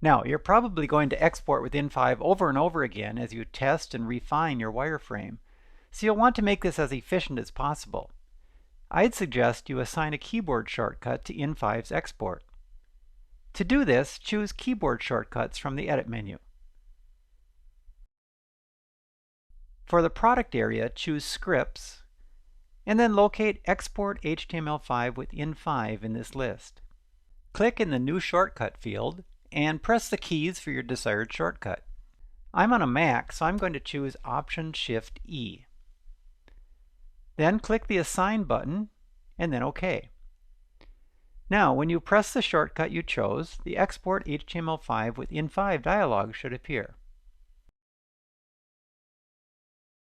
Now, you're probably going to export with in5 over and over again as you test and refine your wireframe, so you'll want to make this as efficient as possible. I'd suggest you assign a keyboard shortcut to in5's export. To do this, choose Keyboard Shortcuts from the Edit menu. For the product area, choose Scripts, and then locate Export HTML5 with in5 in this list. Click in the New Shortcut field and press the keys for your desired shortcut. I'm on a Mac, so I'm going to choose Option-Shift-E. Then click the Assign button and then OK. Now, when you press the shortcut you chose, the Export HTML5 with in5 dialog should appear.